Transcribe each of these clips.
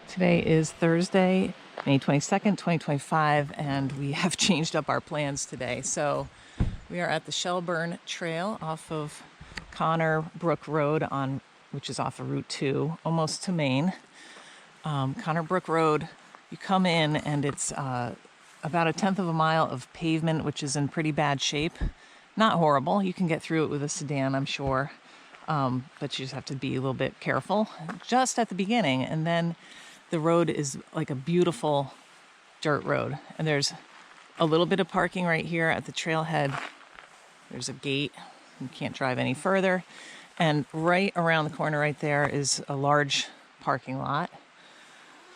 Today is Thursday, May 22nd, 2025, and we have changed up our plans today. So we are at the Shelburne Trail off of Connor Brook Road, which is off of Route 2, almost to Maine. Connor Brook Road, you come in and it's about 1/10 of a mile of pavement, which is in pretty bad shape. Not horrible. You can get through it with a sedan, I'm sure. But you just have to be a little bit careful just at the beginning. And then the road is like a beautiful dirt road. And there's a little bit of parking right here at the trailhead. There's a gate. You can't drive any further. And right around the corner right there is a large parking lot.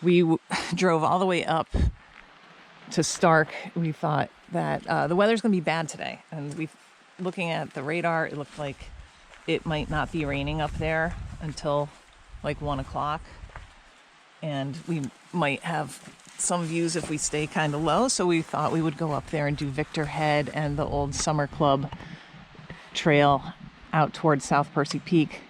We drove all the way up to Stark. We thought that the weather's going to be bad today. And looking at the radar, it looked like it might not be raining up there until like 1 o'clock. And we might have some views if we stay kind of low. So we thought we would go up there and do Victor Head and the old Summer Club trail out towards South Percy Peak.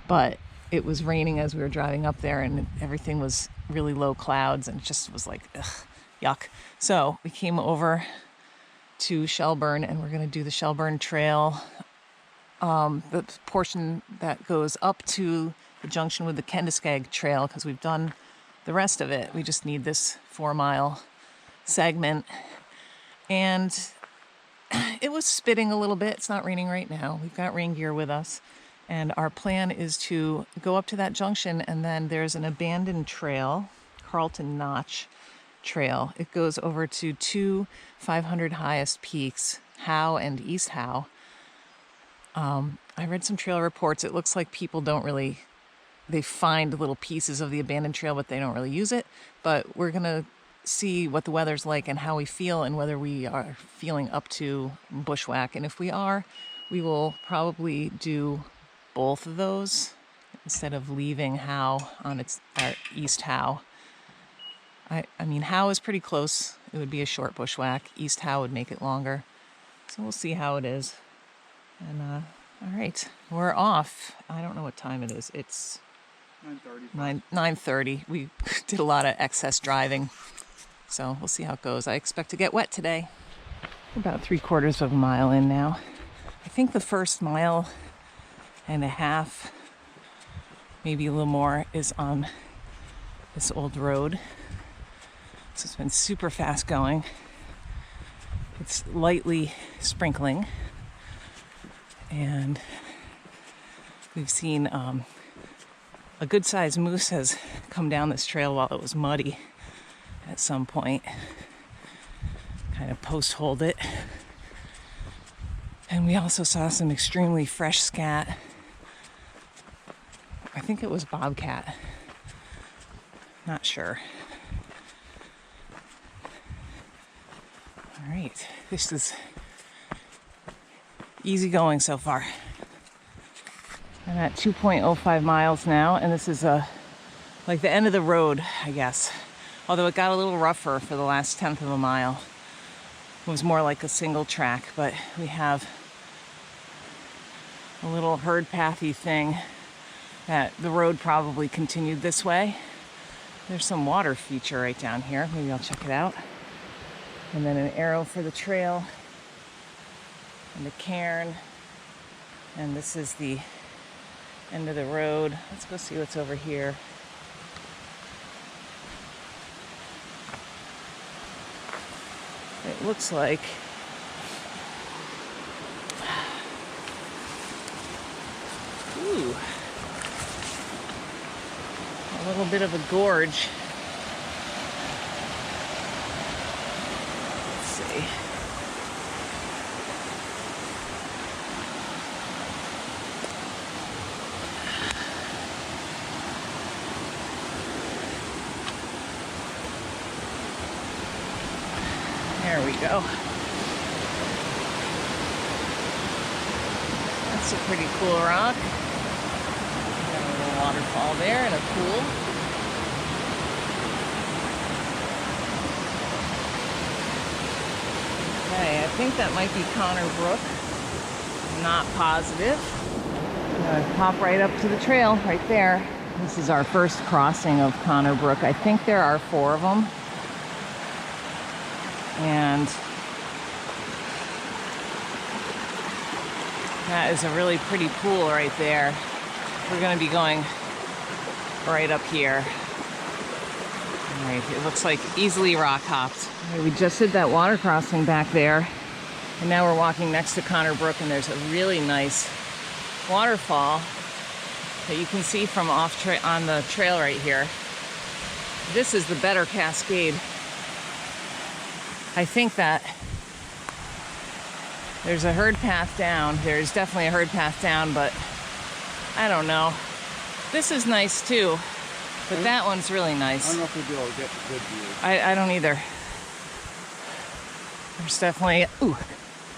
But it was raining as we were driving up there and everything was really low clouds and it just was like, ugh, yuck. So we came over to Shelburne and we're going to do the Shelburne Trail. The portion that goes up to the junction with the Kenduskeag Trail, because we've done the rest of it. We just need this 4-mile segment. And it was spitting a little bit. It's not raining right now. We've got rain gear with us. And our plan is to go up to that junction, and then there's an abandoned trail, Carlton Notch Trail. It goes over to 2 500 highest peaks, Howe and East Howe. I read some trail reports. It looks like people they find little pieces of the abandoned trail, but they don't really use it. But we're going to see what the weather's like and how we feel and whether we are feeling up to bushwhack. And if we are, we will probably do both of those instead of leaving Howe on its East Howe. I mean, Howe is pretty close. It would be a short bushwhack. East Howe would make it longer. So we'll see how it is. And all right, we're off. I don't know what time it is. It's 9:30. We did a lot of excess driving, so we'll see how it goes. I expect to get wet today. About 3/4 of a mile in now. I think the first 1.5 miles, maybe a little more, is on this old road. So it's been super fast going. It's lightly sprinkling. And we've seen a good-sized moose has come down this trail while it was muddy at some point. Kind of post-holed it. And we also saw some extremely fresh scat. I think it was bobcat. Not sure. All right, this is easy going so far. I'm at 2.05 miles now, and this is like the end of the road, I guess. Although it got a little rougher for the last 1/10 of a mile. It was more like a single track, but we have a little herd pathy thing that the road probably continued this way. There's some water feature right down here. Maybe I'll check it out. And then an arrow for the trail. And the cairn, and this is the end of the road. Let's go see what's over here. It looks like a little bit of a gorge. Let's see. There we go. That's a pretty cool rock. Got a little waterfall there and a pool. Okay, I think that might be Connor Brook. Not positive. I'm gonna pop right up to the trail right there. This is our first crossing of Connor Brook. I think there are 4 of them. And that is a really pretty pool right there. We're going to be going right up here. All right, it looks like easily rock hopped. Okay, we just did that water crossing back there. And now we're walking next to Connor Brook, and there's a really nice waterfall that you can see from on the trail right here. This is the better cascade. I think that there's a herd path down. There's definitely a herd path down, but I don't know. This is nice too, but that one's really nice. I don't know if we'll be able to get a good view. I don't either. There's definitely, ooh,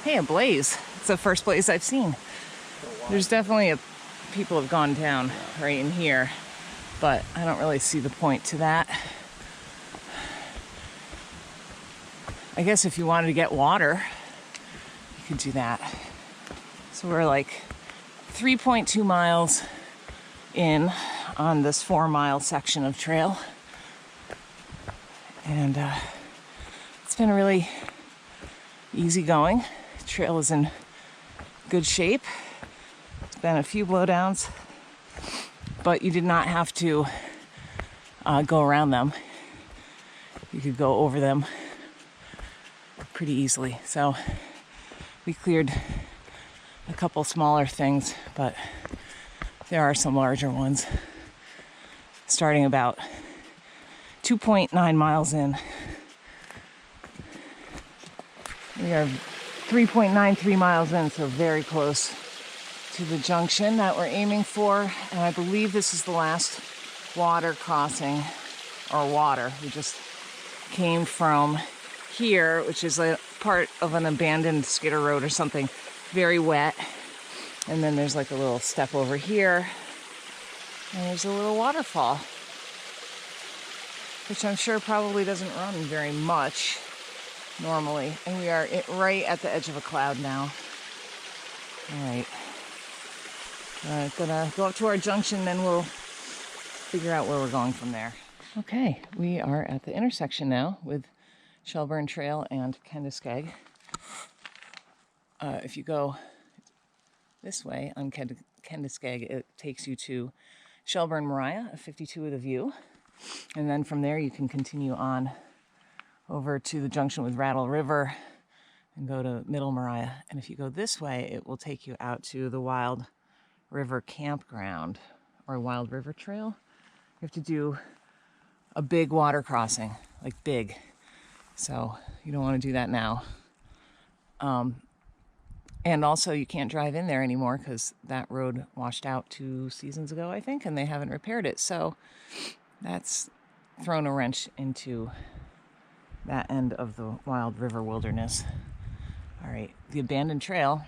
hey, a blaze. It's the first blaze I've seen. There's definitely people have gone down right in here, but I don't really see the point to that. I guess if you wanted to get water, you could do that. So we're like 3.2 miles in on this 4-mile section of trail. And it's been really easy going. The trail is in good shape. It's been a few blowdowns, but you did not have to go around them. You could go over them pretty easily. So we cleared a couple smaller things, but there are some larger ones. Starting about 2.9 miles in. We are 3.93 miles in, so very close to the junction that we're aiming for. And I believe this is the last water crossing, or water. We just came from here, which is a part of an abandoned skidder road or something, very wet. And then there's like a little step over here, and there's a little waterfall, which I'm sure probably doesn't run very much normally. And we are right at the edge of a cloud now. All right. Gonna go up to our junction, then we'll figure out where we're going from there. Okay, we are at the intersection now with Shelburne Trail and Kenduskeag. If you go this way on Kenduskeag, it takes you to Shelburne Mariah, a 52 with a view. And then from there you can continue on over to the junction with Rattle River and go to Middle Mariah. And if you go this way, it will take you out to the Wild River Campground, or Wild River Trail. You have to do a big water crossing, like big. So you don't want to do that now. And also you can't drive in there anymore because that road washed out 2 seasons ago, I think, and they haven't repaired it. So that's thrown a wrench into that end of the Wild River Wilderness. All right, the abandoned trail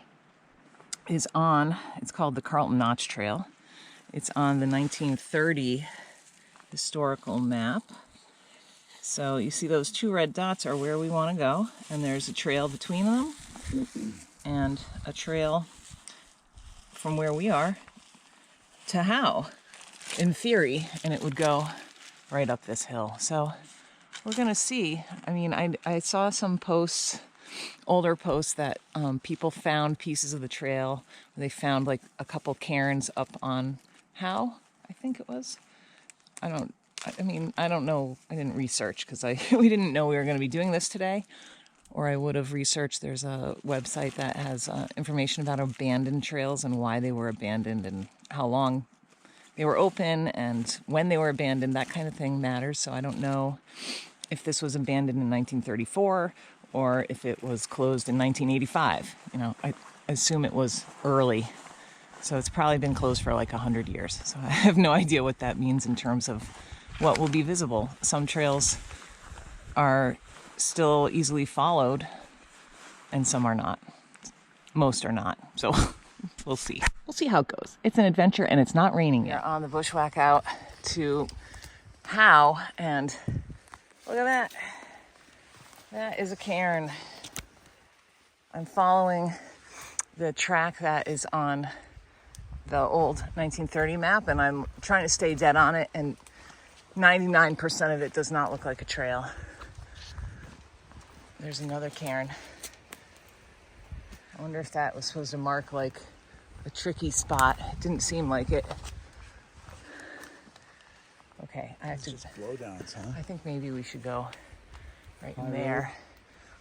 is on, it's called the Carlton Notch Trail. It's on the 1930 historical map. So you see those 2 red dots are where we want to go, and there's a trail between them and a trail from where we are to Howe, in theory, and it would go right up this hill. So we're gonna see. I mean, I saw some posts, older posts, that people found pieces of the trail. They found like a couple cairns up on Howe, I think it was. I don't know. I didn't research because we didn't know we were going to be doing this today, or I would have researched. There's a website that has information about abandoned trails and why they were abandoned and how long they were open and when they were abandoned. That kind of thing matters. So I don't know if this was abandoned in 1934 or if it was closed in 1985. You know, I assume it was early. So it's probably been closed for like 100 years. So I have no idea what that means in terms of what will be visible. Some trails are still easily followed and some are not. Most are not. So we'll see. We'll see how it goes. It's an adventure and it's not raining yet. We're on the bushwhack out to Howe, and look at that. That is a cairn. I'm following the track that is on the old 1930 map, and I'm trying to stay dead on it, and 99% of it does not look like a trail. There's another cairn. I wonder if that was supposed to mark like a tricky spot. It didn't seem like it. Okay, I have to just blowdowns, huh? I think maybe we should go right in there.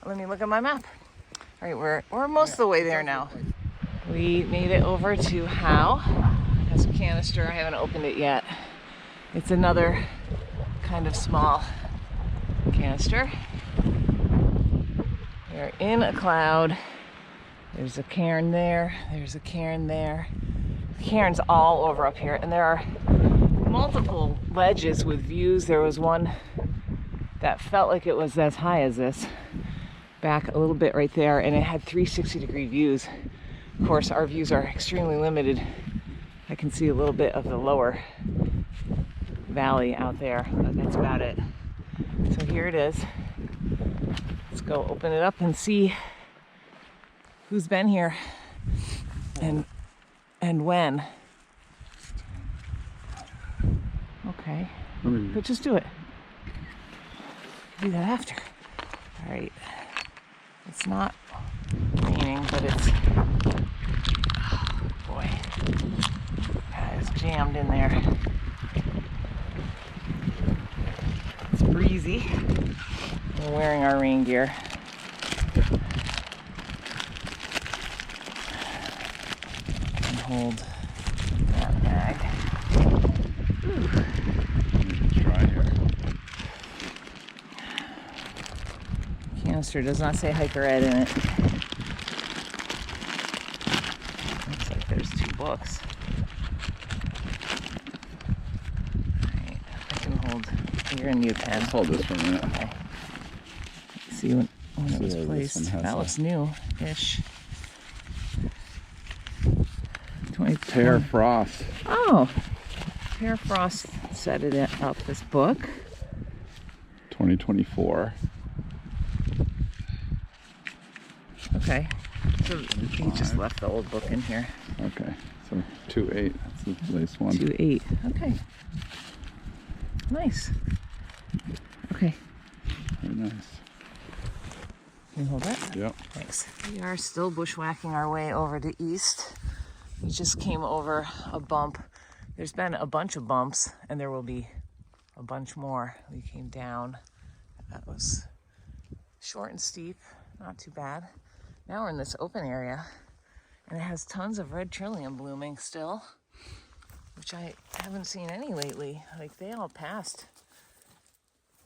Let me look at my map. All right, we're most of the way there now. We made it over to Howe. It has a canister. I haven't opened it yet. It's another kind of small canister. We're in a cloud. There's a cairn there. There's a cairn there. Cairns all over up here, and there are multiple ledges with views. There was one that felt like it was as high as this, back a little bit right there, and it had 360-degree views. Of course, our views are extremely limited. I can see a little bit of the lower valley out there, but that's about it. So here it is. Let's go open it up and see who's been here and when. Okay, but just do it. Do that after. All right. It's not raining, but it's, oh boy, yeah, it's jammed in there. It's breezy. We're wearing our rain gear. And hold that bag. Try here. Canister does not say hiker ed in it. Looks like there's 2 books. Alright, I can hold. You're gonna need a pen. Let's hold this for a minute. Okay. Let's see when it was this placed. one has That looks new-ish. 20 Pear Frost. Oh, Pear Frost set it up, this book. 2024. Okay, so he just left the old book in here. Okay, so 2.8. That's the latest one. 2.8. Okay. Nice. Okay. Very nice. Can you hold that? Yep. Thanks. We are still bushwhacking our way over to East. We just came over a bump. There's been a bunch of bumps, and there will be a bunch more. We came down. That was short and steep, not too bad. Now we're in this open area, and it has tons of red trillium blooming still, which I haven't seen any lately. Like, they all passed.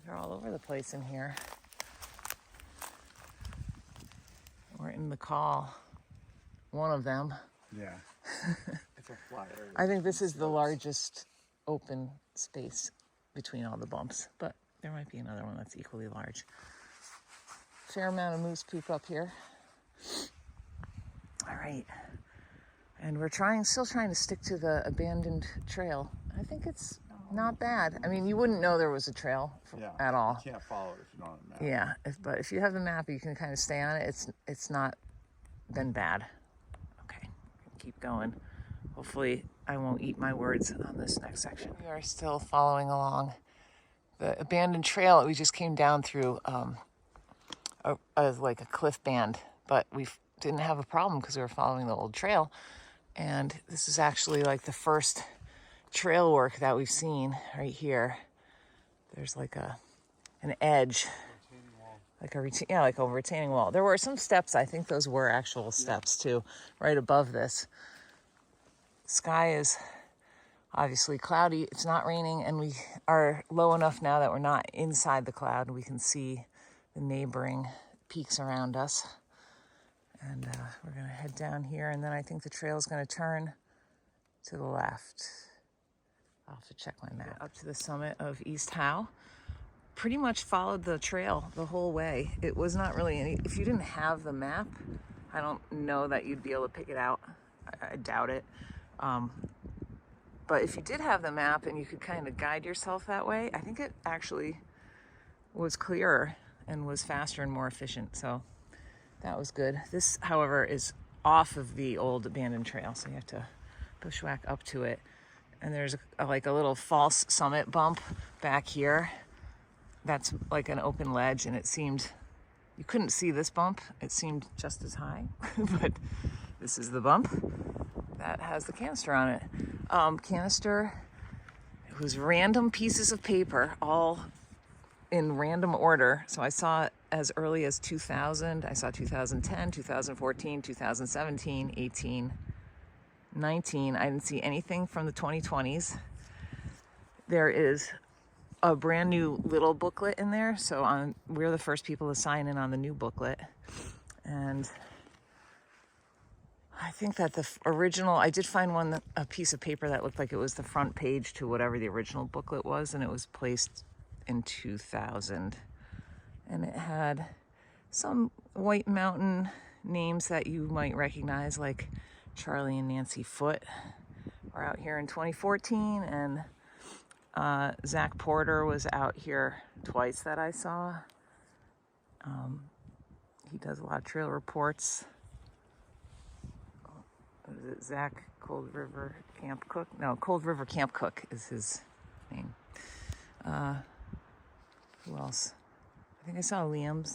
They're all over the place in here. We're in the call. One of them. Yeah. It's a flat area. I think this is the largest open space between all the bumps, but there might be another one that's equally large. Fair amount of moose poop up here. All right. And we're still trying to stick to the abandoned trail. I think it's not bad. I mean, you wouldn't know there was a trail at all. You can't follow it if you don't have a map. Yeah, but if you have the map, you can kind of stay on it. It's not been bad. Okay, keep going. Hopefully I won't eat my words on this next section. We are still following along the abandoned trail that we just came down through, like a cliff band, but we didn't have a problem because we were following the old trail. And this is actually like the first trail work that we've seen right here. There's like an edge, like a retaining wall. There were some steps. I think those were actual steps too, right above this. Sky is obviously cloudy. It's not raining, and we are low enough now that we're not inside the cloud. We can see the neighboring peaks around us. And we're gonna head down here, and then I think the trail is gonna turn to the left. I'll have to check my map. Up to the summit of East Howe. Pretty much followed the trail the whole way. It was not really any, if you didn't have the map, I don't know that you'd be able to pick it out. I doubt it. But if you did have the map and you could kind of guide yourself that way, I think it actually was clearer and was faster and more efficient. So that was good. This, however, is off of the old abandoned trail, so you have to bushwhack up to it. And there's like a little false summit bump back here. That's like an open ledge, and it seemed, you couldn't see this bump. It seemed just as high, but this is the bump that has the canister on it. Canister, it was random pieces of paper, all in random order. So I saw as early as 2000, I saw 2010, 2014, 2017, 18, 19. I didn't see anything from the 2020s. There is a brand new little booklet in there. So we're the first people to sign in on the new booklet. And I think that the original, I did find one, a piece of paper that looked like it was the front page to whatever the original booklet was, and it was placed in 2000. And it had some White Mountain names that you might recognize, like Charlie and Nancy Foote were out here in 2014, and Zach Porter was out here twice that I saw. He does a lot of trail reports. What is it? Zach Cold River Camp Cook? No, Cold River Camp Cook is his name. Who else? I think I saw Liam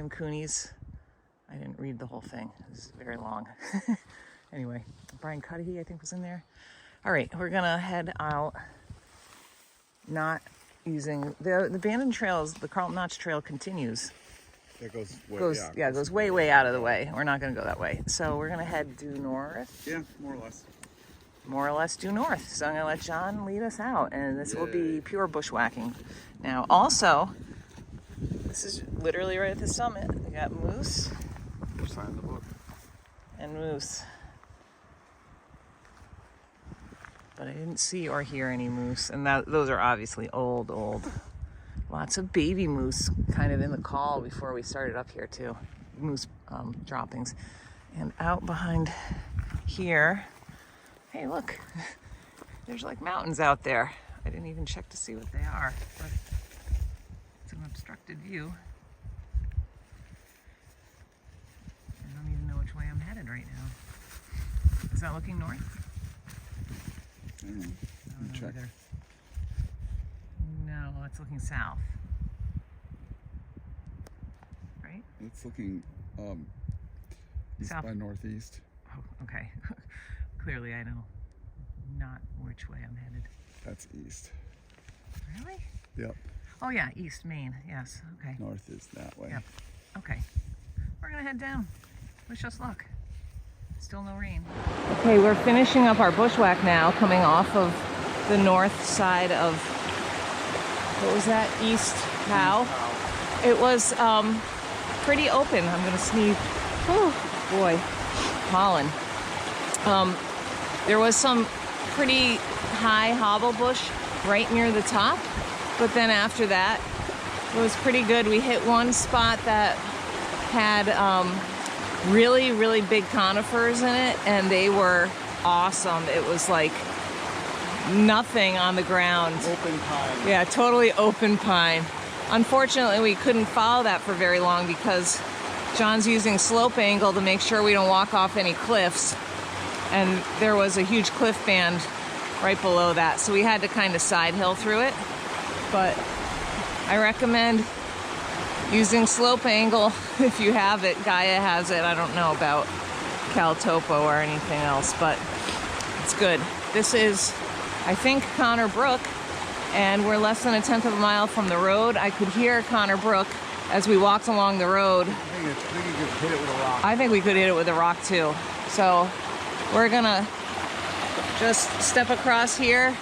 Cooney's. I didn't read the whole thing. It was very long. Anyway, Brian Cudahy, I think, was in there. All right, we're gonna head out. Not using the abandoned trails. The Carlton Notch Trail continues. It goes way out of the way. We're not going to go that way. So we're going to head due north. Yeah, more or less. More or less due north. So I'm going to let John lead us out, and this will be pure bushwhacking. Now, also, this is literally right at the summit. We got moose. Sign the book. And moose. But I didn't see or hear any moose, and those are obviously old. Lots of baby moose kind of in the call before we started up here too. Moose droppings. And out behind here, hey look, there's like mountains out there. I didn't even check to see what they are, but it's an obstructed view. I don't even know which way I'm headed right now. Is that looking north? I don't know. Check. Either. No, it's looking south. Right? It's looking east South. by northeast. Oh, okay. Clearly I know not which way I'm headed. That's east. Really? Yep. Oh yeah, east, Maine. Yes, okay. North is that way. Yep. Okay. We're gonna head down. Wish us luck. Still no rain. Okay, we're finishing up our bushwhack now, coming off of the north side of, what was that? East Howe. It was pretty open. I'm gonna sneeze. Oh boy, pollen. There was some pretty high hobble bush right near the top, but then after that, it was pretty good. We hit one spot that had really big conifers in it, and they were awesome. It was like nothing on the ground. Open pine. Yeah, totally open pine. Unfortunately, we couldn't follow that for very long because John's using slope angle to make sure we don't walk off any cliffs. And there was a huge cliff band right below that, so we had to kind of side hill through it. But I recommend using slope angle if you have it. Gaia has it. I don't know about Caltopo or anything else, but it's good. This is, I think, Connor Brook, and we're less than 1/10 of a mile from the road. I could hear Connor Brook as we walked along the road. I think you could hit it with a rock. I think we could hit it with a rock too. So we're gonna just step across here,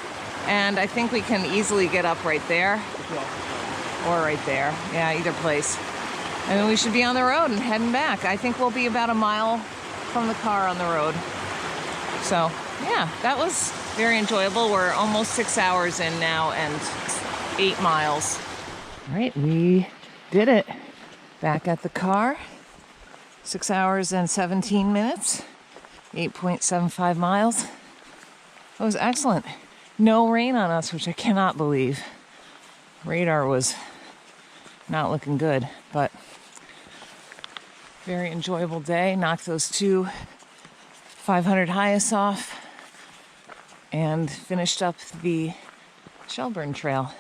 and I think we can easily get up right there. Or right there. Yeah, either place. And then we should be on the road and heading back. I think we'll be about a mile from the car on the road. So, yeah, that was very enjoyable. We're almost 6 hours in now and 8 miles. All right, we did it. Back at the car. 6 hours and 17 minutes. 8.75 miles. That was excellent. No rain on us, which I cannot believe. Radar was not looking good, but very enjoyable day. Knocked those two 500 highest off. and finished up the Shelburne Trail.